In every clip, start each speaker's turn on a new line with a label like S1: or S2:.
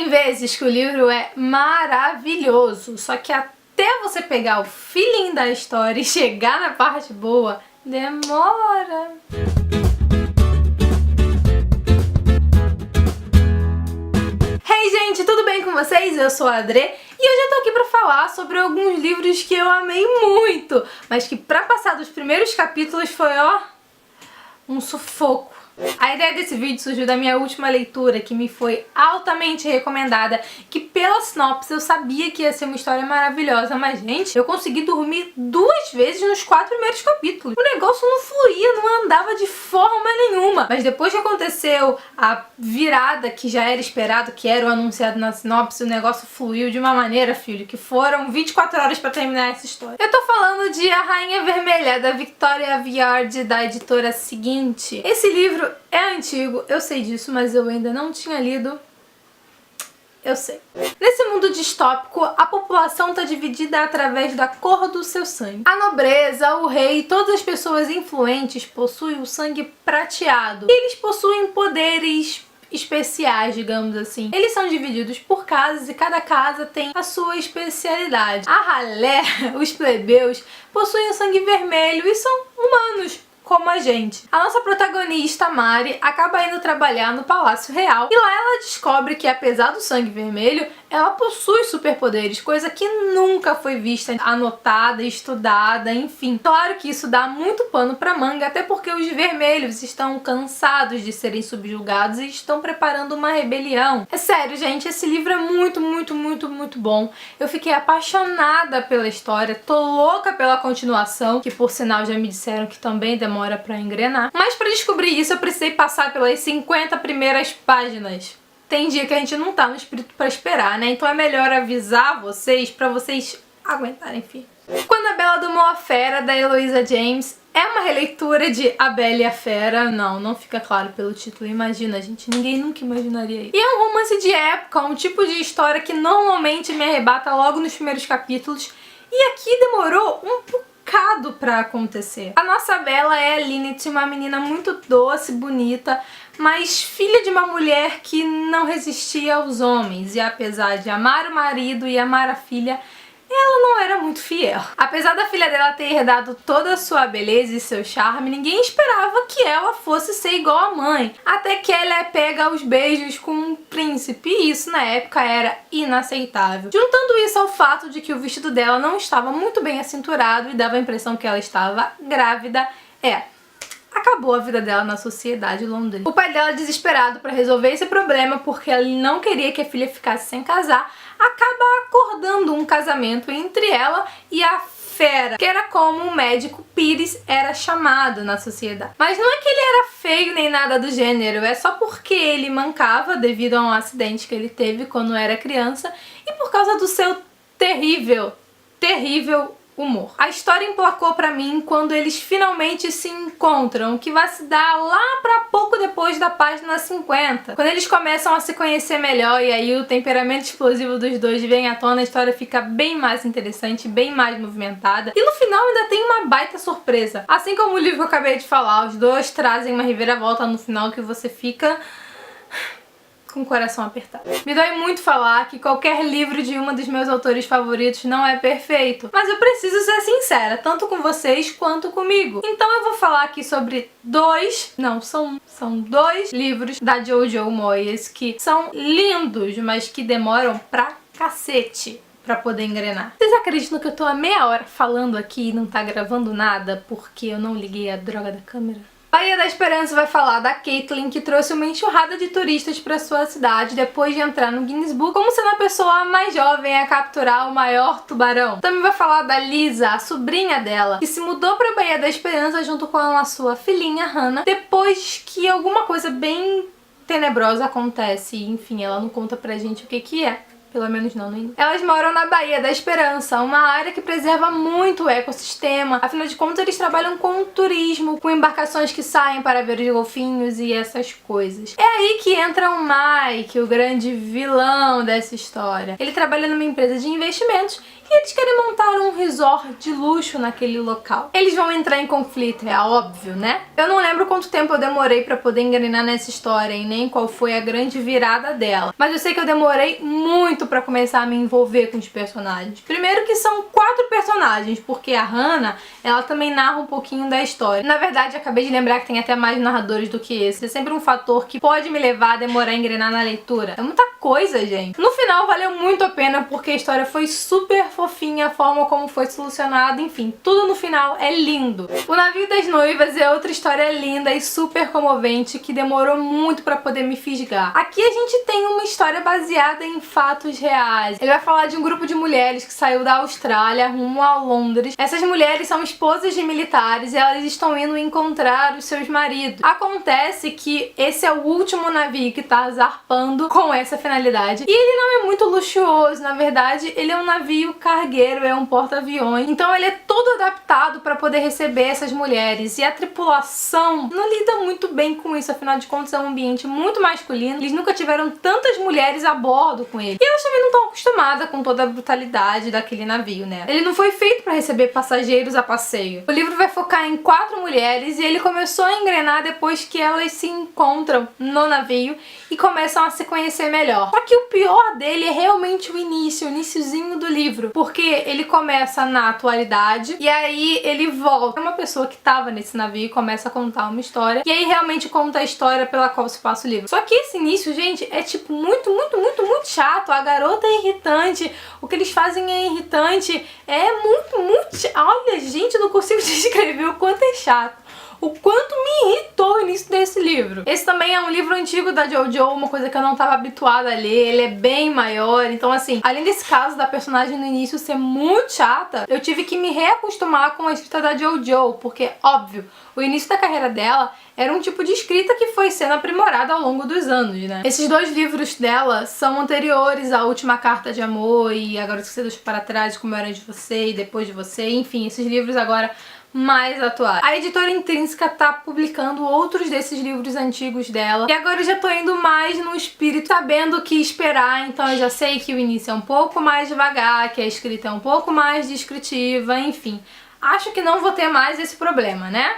S1: Tem vezes que o livro é maravilhoso, só que até você pegar o feeling da história e chegar na parte boa, demora. Hey gente, tudo bem com vocês? Eu sou a Adrê e hoje eu tô aqui pra falar sobre alguns livros que eu amei muito, mas que pra passar dos primeiros capítulos foi, ó, um sufoco. A ideia desse vídeo surgiu da minha última leitura, que me foi altamente recomendada, que pela sinopse eu sabia que ia ser uma história maravilhosa, mas gente, eu consegui dormir 2 vezes nos 4 primeiros capítulos. O negócio não fluía, não andava de forma nenhuma. Mas depois que aconteceu a virada que já era esperado, que era o anunciado na sinopse, o negócio fluiu de uma maneira, filho, que foram 24 horas pra terminar essa história. Eu tô falando de A Rainha Vermelha, da Victoria Aveyard, da editora Seguinte. Esse livro é antigo, eu sei disso, mas eu ainda não tinha lido. Eu sei. Nesse mundo distópico, a população está dividida através da cor do seu sangue. A nobreza, o rei e todas as pessoas influentes possuem o sangue prateado. E eles possuem poderes especiais, digamos assim. Eles são divididos por casas e cada casa tem a sua especialidade. A ralé, os plebeus, possuem o sangue vermelho e são humanos, como a gente. A nossa protagonista, Mari, acaba indo trabalhar no Palácio Real e lá ela descobre que, apesar do sangue vermelho, ela possui superpoderes, coisa que nunca foi vista, anotada, estudada, enfim. Claro que isso dá muito pano pra manga, até porque os vermelhos estão cansados de serem subjugados e estão preparando uma rebelião. É sério, gente, esse livro é muito bom. Eu fiquei apaixonada pela história, tô louca pela continuação, que por sinal já me disseram que também demora pra engrenar. Mas pra descobrir isso eu precisei passar pelas 50 primeiras páginas. Tem dia que a gente não tá no espírito pra esperar, né? Então é melhor avisar vocês pra vocês aguentarem, enfim. Quando a Bela Domou a Fera, da Eloisa James, é uma releitura de A Bela e a Fera. Não fica claro pelo título, imagina, gente, ninguém nunca imaginaria isso. E é um romance de época, um tipo de história que normalmente me arrebata logo nos primeiros capítulos, e aqui demorou um bocado pra acontecer. A nossa Bela é a Lynette, uma menina muito doce, bonita, mas filha de uma mulher que não resistia aos homens, e apesar de amar o marido e amar a filha, ela não era muito fiel. Apesar da filha dela ter herdado toda a sua beleza e seu charme, ninguém esperava que ela fosse ser igual à mãe. Até que ela é pega aos beijos com um príncipe, e isso na época era inaceitável. Juntando isso ao fato de que o vestido dela não estava muito bem acinturado e dava a impressão que ela estava grávida, acabou a vida dela na sociedade londrina. O pai dela, desesperado para resolver esse problema, porque ele não queria que a filha ficasse sem casar, acaba acordando um casamento entre ela e a Fera, que era como o médico Pires era chamado na sociedade. Mas não é que ele era feio nem nada do gênero, é só porque ele mancava devido a um acidente que ele teve quando era criança e por causa do seu terrível humor. A história emplacou pra mim quando eles finalmente se encontram, que vai se dar lá pra pouco depois da página 50. Quando eles começam a se conhecer melhor e aí o temperamento explosivo dos dois vem à tona, a história fica bem mais interessante, bem mais movimentada. E no final ainda tem uma baita surpresa. Assim como o livro que eu acabei de falar, os dois trazem uma reviravolta no final que você fica com o coração apertado. Me dói muito falar que qualquer livro de uma dos meus autores favoritos não é perfeito, mas eu preciso ser sincera, tanto com vocês quanto comigo. Então eu vou falar aqui sobre são dois livros da Jojo Moyes que são lindos, mas que demoram pra cacete pra poder engrenar. Vocês acreditam que eu tô há meia hora falando aqui e não tá gravando nada porque eu não liguei a droga da câmera? Bahia da Esperança vai falar da Caitlin, que trouxe uma enxurrada de turistas para sua cidade depois de entrar no Guinness Book como sendo a pessoa mais jovem a capturar o maior tubarão. Também vai falar da Lisa, a sobrinha dela, que se mudou para Bahia da Esperança junto com a sua filhinha Hannah, depois que alguma coisa bem tenebrosa acontece. Enfim, ela não conta pra gente o que é. Pelo menos não no início. Elas moram na Baía da Esperança, uma área que preserva muito o ecossistema. Afinal de contas, eles trabalham com turismo, com embarcações que saem para ver os golfinhos e essas coisas. É aí que entra o Mike, o grande vilão dessa história. Ele trabalha numa empresa de investimentos e eles querem montar um resort de luxo naquele local. Eles vão entrar em conflito, é óbvio, né? Eu não lembro quanto tempo eu demorei pra poder engrenar nessa história e nem qual foi a grande virada dela. Mas eu sei que eu demorei muito pra começar a me envolver com os personagens. Primeiro que são 4 personagens, porque a Hannah, ela também narra um pouquinho da história. Na verdade, acabei de lembrar que tem até mais narradores do que esse. É sempre um fator que pode me levar a demorar a engrenar na leitura. É muita coisa, gente. No final, valeu muito a pena, porque a história foi super fofinha, a forma como foi solucionada, enfim, tudo no final é lindo. O Navio das Noivas é outra história linda e super comovente que demorou muito pra poder me fisgar. Aqui a gente tem uma história baseada em fatos reais. Ele vai falar de um grupo de mulheres que saiu da Austrália rumo a Londres. Essas mulheres são esposas de militares e elas estão indo encontrar os seus maridos. Acontece que esse é o último navio que tá zarpando com essa finalidade. E ele não é muito luxuoso, na verdade, ele é um navio cargueiro, é um porta-aviões, então ele é todo adaptado para poder receber essas mulheres, e a tripulação não lida muito bem com isso, afinal de contas é um ambiente muito masculino, eles nunca tiveram tantas mulheres a bordo com ele, e elas também não estão acostumadas com toda a brutalidade daquele navio, né? Ele não foi feito para receber passageiros a passeio. O livro vai focar em 4 mulheres e ele começou a engrenar depois que elas se encontram no navio e começam a se conhecer melhor. Só que o pior dele é realmente o iniciozinho do livro, porque ele começa na atualidade e aí ele volta. É uma pessoa que estava nesse navio e começa a contar uma história, e aí realmente conta a história pela qual se passa o livro. Só que esse início, gente, é tipo muito chato. A garota é irritante, o que eles fazem é irritante, é muito Olha, gente, eu não consigo descrever o quanto é chato. O quanto me irritou o início desse livro. Esse também é um livro antigo da JoJo, uma coisa que eu não estava habituada a ler. Ele é bem maior, então assim, além desse caso da personagem no início ser muito chata, eu tive que me reacostumar com a escrita da JoJo, porque, óbvio, o início da carreira dela era um tipo de escrita que foi sendo aprimorada ao longo dos anos, né? Esses 2 livros dela são anteriores à Última Carta de Amor e Agora que você deixou para trás, Como Eu Era de Você e Depois de Você, enfim, esses livros agora mais atuais. A editora Intrínseca tá publicando outros desses livros antigos dela, e agora eu já tô indo mais no espírito, sabendo o que esperar, então eu já sei que o início é um pouco mais devagar, que a escrita é um pouco mais descritiva, enfim. Acho que não vou ter mais esse problema, né?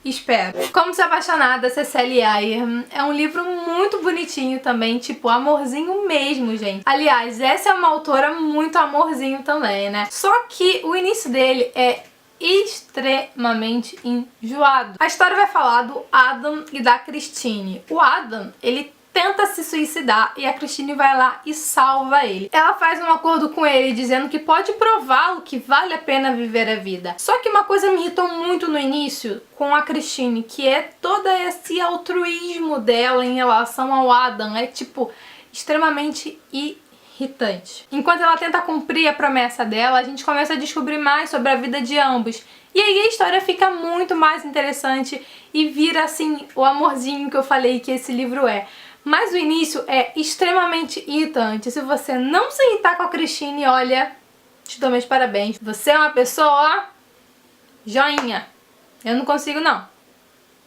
S1: Espero. Como Se Apaixonar, da Cecily Ayer, é um livro muito bonitinho também, tipo amorzinho mesmo, gente. Aliás, essa é uma autora muito amorzinho também, né? Só que o início dele é extremamente enjoado. A história vai falar do Adam e da Christine. O Adam, ele tenta se suicidar e a Christine vai lá e salva ele. Ela faz um acordo com ele dizendo que pode prová-lo que vale a pena viver a vida. Só que uma coisa me irritou muito no início com a Christine, que é todo esse altruísmo dela em relação ao Adam. É tipo, extremamente irritante. Enquanto ela tenta cumprir a promessa dela, a gente começa a descobrir mais sobre a vida de ambos. E aí a história fica muito mais interessante e vira, assim, o amorzinho que eu falei que esse livro é. Mas o início é extremamente irritante. Se você não se irritar com a Christine, olha, te dou meus parabéns. Você é uma pessoa joinha. Eu não consigo, não.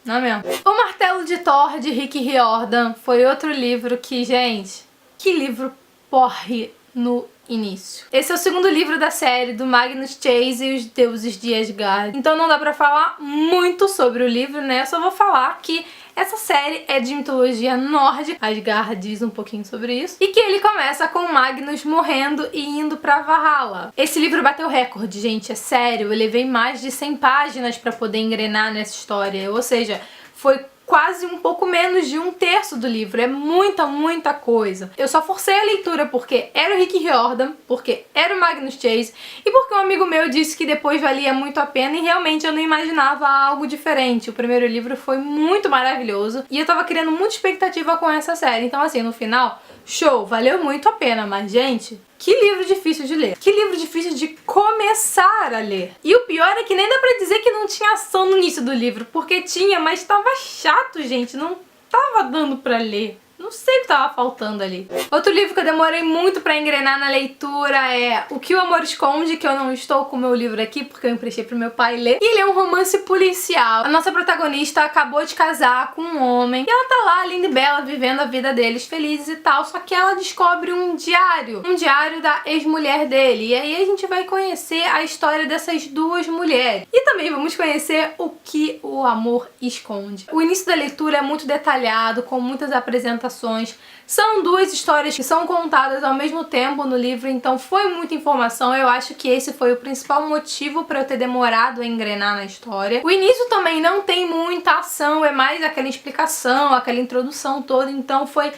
S1: Não é mesmo? O Martelo de Thor, de Rick Riordan, foi outro livro que, gente, que livro porre no início. Esse é o 2º livro da série do Magnus Chase e os Deuses de Asgard. Então não dá pra falar muito sobre o livro, né? Eu só vou falar que essa série é de mitologia nórdica, Asgard diz um pouquinho sobre isso, e que ele começa com Magnus morrendo e indo pra Valhalla. Esse livro bateu recorde, gente, é sério, eu levei mais de 100 páginas pra poder engrenar nessa história, ou seja, foi quase um pouco menos de 1/3 do livro, é muita coisa. Eu só forcei a leitura porque era o Rick Riordan, porque era o Magnus Chase e porque um amigo meu disse que depois valia muito a pena, e realmente eu não imaginava algo diferente. O primeiro livro foi muito maravilhoso e eu tava criando muita expectativa com essa série, então assim, no final, show, valeu muito a pena, mas gente, que livro difícil de ler. Que livro difícil de começar a ler. E o pior é que nem dá pra dizer que não tinha ação no início do livro, porque tinha, mas tava chato, gente. Não tava dando pra ler. Não sei o que tava faltando ali. Outro livro que eu demorei muito pra engrenar na leitura é O que o Amor Esconde, que eu não estou com o meu livro aqui porque eu emprestei pro meu pai ler. E ele é um romance policial. A nossa protagonista acabou de casar com um homem e ela tá lá, linda e bela, vivendo a vida deles, felizes e tal, só que ela descobre um diário da ex-mulher dele. E aí a gente vai conhecer a história dessas duas mulheres. E também vamos conhecer o que o amor esconde. O início da leitura é muito detalhado, com muitas apresentações. São duas histórias que são contadas ao mesmo tempo no livro, então foi muita informação. Eu acho que esse foi o principal motivo para eu ter demorado a engrenar na história. O início também não tem muita ação, é mais aquela explicação, aquela introdução toda, então foi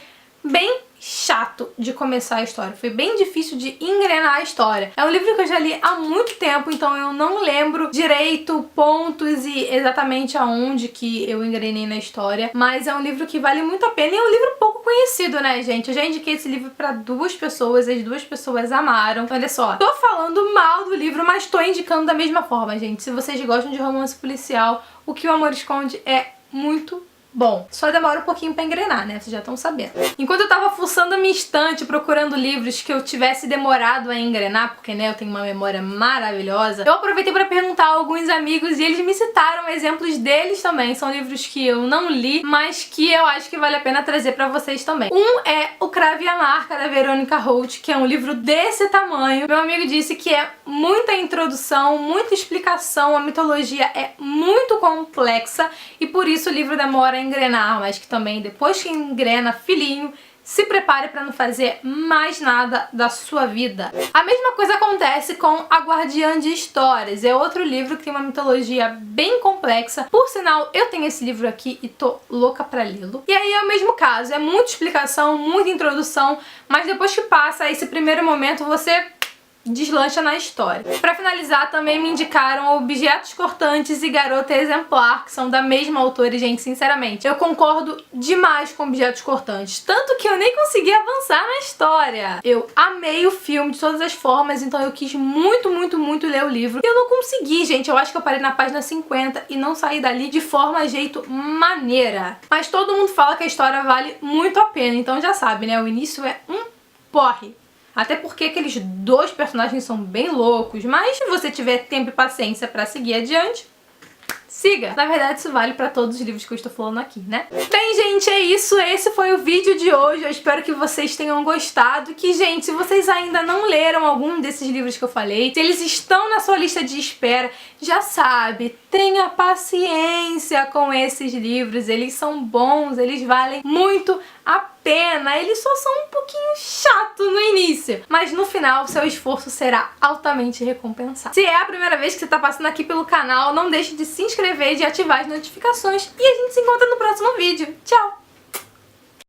S1: bem chato de começar a história. Foi bem difícil de engrenar a história. É um livro que eu já li há muito tempo, então eu não lembro direito pontos e exatamente aonde que eu engrenei na história, mas é um livro que vale muito a pena e é um livro pouco conhecido, né, gente? Eu já indiquei esse livro pra 2 pessoas, as 2 pessoas amaram. Então, olha só, tô falando mal do livro, mas tô indicando da mesma forma, gente. Se vocês gostam de romance policial, O que o Amor Esconde é muito bom. Só demora um pouquinho pra engrenar, né? Vocês já estão sabendo. Enquanto eu tava fuçando a minha estante procurando livros que eu tivesse demorado a engrenar, porque, né, eu tenho uma memória maravilhosa, eu aproveitei pra perguntar a alguns amigos e eles me citaram exemplos deles também. São livros que eu não li, mas que eu acho que vale a pena trazer pra vocês também. Um é O Cravo e a Marca, da Veronica Holt, que é um livro desse tamanho. Meu amigo disse que é muita introdução, muita explicação, a mitologia é muito complexa e por isso o livro demora a engrenar, mas que também depois que engrena filhinho, se prepare para não fazer mais nada da sua vida. A mesma coisa acontece com A Guardiã de Histórias. É outro livro que tem uma mitologia bem complexa. Por sinal, eu tenho esse livro aqui e tô louca pra lê-lo. E aí é o mesmo caso, é muita explicação, muita introdução, mas depois que passa esse primeiro momento, você deslancha na história. Pra finalizar, também me indicaram Objetos Cortantes e Garota Exemplar, que são da mesma autora e, gente, sinceramente, eu concordo demais com Objetos Cortantes. Tanto que eu nem consegui avançar na história. Eu amei o filme de todas as formas, então eu quis muito, muito, muito ler o livro. E eu não consegui, gente. Eu acho que eu parei na página 50 e não saí dali de forma, jeito, maneira. Mas todo mundo fala que a história vale muito a pena, então já sabe, né? O início é um porre. Até porque aqueles 2 personagens são bem loucos, mas se você tiver tempo e paciência pra seguir adiante, siga! Na verdade, isso vale pra todos os livros que eu estou falando aqui, né? Bem, gente, é isso. Esse foi o vídeo de hoje. Eu espero que vocês tenham gostado. Que, gente, se vocês ainda não leram algum desses livros que eu falei, se eles estão na sua lista de espera, já sabe, tenha paciência com esses livros. Eles são bons, eles valem muito a pena. Eles só são um pouquinho chatos no início, mas no final seu esforço será altamente recompensado. Se é a primeira vez que você tá passando aqui pelo canal, não deixe de se inscrever e de ativar as notificações. E a gente se encontra no próximo vídeo. Tchau!